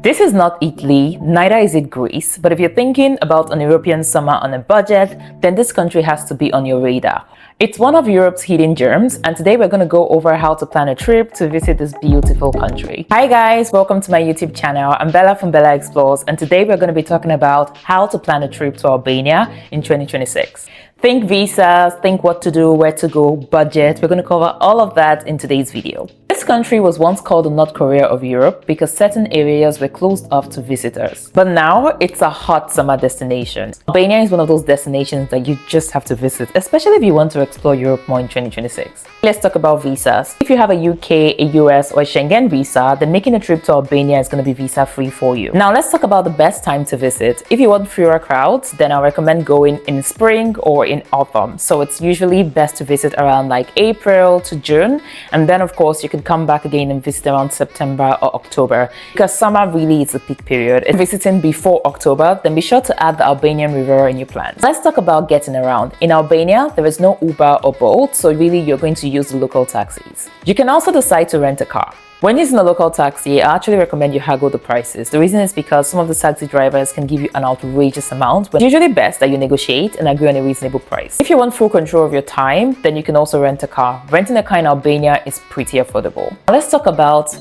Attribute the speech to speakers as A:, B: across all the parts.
A: This is not Italy, neither is it Greece, but if you're thinking about an European summer on a budget, then this country has to be on your radar. It's one of Europe's hidden gems, and today we're going to go over how to plan a trip to visit this beautiful country. Hi guys, welcome to my YouTube channel. I'm Bella from Bella Explores, and today we're going to be talking about how to plan a trip to Albania in 2026. Think visas, think what to do, where to go, budget. We're going to cover all of that in today's video. This country was once called the North Korea of Europe because certain areas were closed off to visitors. But now it's a hot summer destination. Albania is one of those destinations that you just have to visit, especially if you want to explore Europe more in 2026. Let's talk about visas. If you have a UK, a US, or a Schengen visa, then making a trip to Albania is going to be visa free for you. Now let's talk about the best time to visit. If you want fewer crowds, then I recommend going in spring or in autumn. So it's usually best to visit around like April to June, and then of course you can come back again and visit around September or October, because summer really is the peak period. If visiting before October, then be sure to add the Albanian Riviera in your plans. Let's talk about getting around. In Albania, there is no Uber or Bolt, so really you're going to use the local taxis. You can also decide to rent a car. When using a local taxi, I actually recommend you haggle the prices. The reason is because some of the taxi drivers can give you an outrageous amount, but it's usually best that you negotiate and agree on a reasonable price. If you want full control of your time, then you can also rent a car. Renting a car in Albania is pretty affordable. Now let's talk about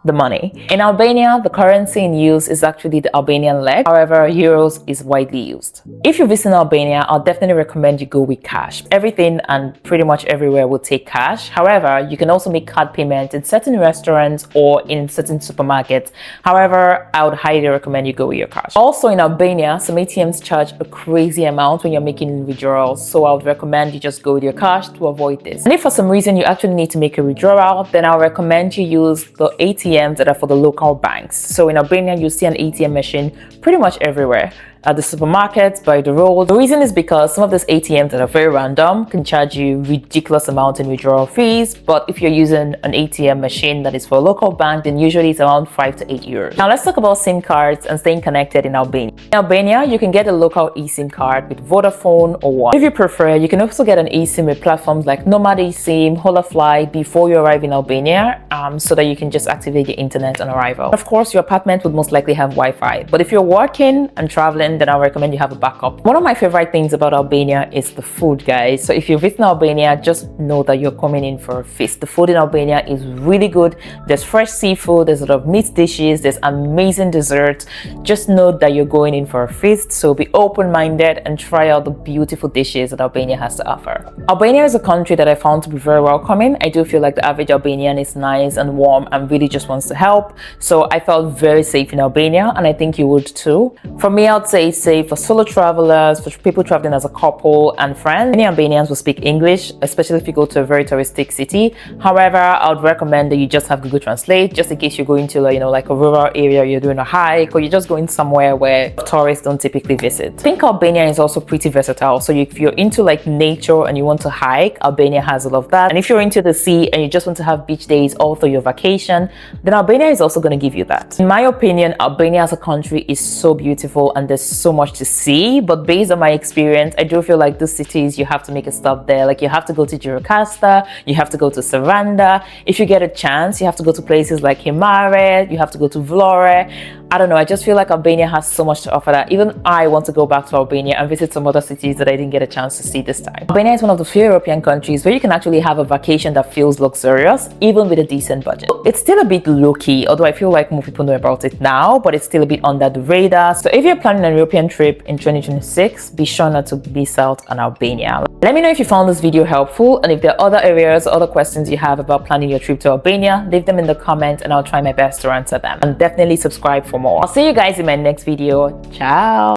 A: the money. In Albania, the currency in use is actually the Albanian lek. However, euros is widely used. If you visit Albania, I'll definitely recommend you go with cash. Everything and pretty much everywhere will take cash. However, you can also make card payments in certain restaurants or in certain supermarkets. However, I would highly recommend you go with your cash. Also in Albania, some ATMs charge a crazy amount when you're making withdrawals. So I would recommend you just go with your cash to avoid this. And if for some reason you actually need to make a withdrawal, then I'll recommend you use the ATMs that are for the local banks. So in Albania, you see an ATM machine pretty much everywhere. At the supermarkets, by the road. The reason is because some of these ATMs that are very random can charge you ridiculous amounts in withdrawal fees, but if you're using an ATM machine that is for a local bank, then usually it's around 5 to 8 euros. Now let's talk about SIM cards and staying connected in Albania. In Albania, you can get a local eSIM card with Vodafone or One. If you prefer, you can also get an eSIM with platforms like Nomad eSIM, Holafly before you arrive in Albania, so that you can just activate your internet on arrival. Of course, your apartment would most likely have Wi-Fi, but if you're working and traveling, then I recommend you have a backup. One of my favorite things about Albania is the food, guys. So if you're visiting Albania, just know that you're coming in for a feast. The food in Albania is really good. There's fresh seafood, there's a lot of meat dishes, there's amazing desserts. Just know that you're going in for a feast, so be open-minded and try out the beautiful dishes that Albania has to offer. Albania is a country that I found to be very welcoming. I do feel like the average Albanian is nice and warm and really just wants to help. So I felt very safe in Albania, and I think you would too. For me, I'd say it's safe for solo travelers, for people traveling as a couple and friends. Many Albanians will speak English, especially if you go to a very touristic city. However, I would recommend that you just have Google Translate, just in case you're going to like a rural area, you're doing a hike, or you're just going somewhere where tourists don't typically visit. I think Albania is also pretty versatile. So if you're into like nature and you want to hike, Albania has all of that. And if you're into the sea and you just want to have beach days all through your vacation, then Albania is also going to give you that. In my opinion, Albania as a country is so beautiful and there's so much to see, but based on my experience, I do feel like the cities, you have to make a stop there. Like you have to go to Gjirokasta, you have to go to Saranda. If you get a chance, you have to go to places like Himare, you have to go to Vlore. I don't know, I just feel like Albania has so much to offer that even I want to go back to Albania and visit some other cities that I didn't get a chance to see this time. Albania is one of the few European countries where you can actually have a vacation that feels luxurious, even with a decent budget. It's still a bit low-key, although I feel like more people know about it now, but it's still a bit under the radar. So if you're planning an European trip in 2026, be sure not to miss out on Albania. Let me know if you found this video helpful, and if there are other areas or other questions you have about planning your trip to Albania, leave them in the comments and I'll try my best to answer them. And definitely subscribe for more. I'll see you guys in my next video. Ciao!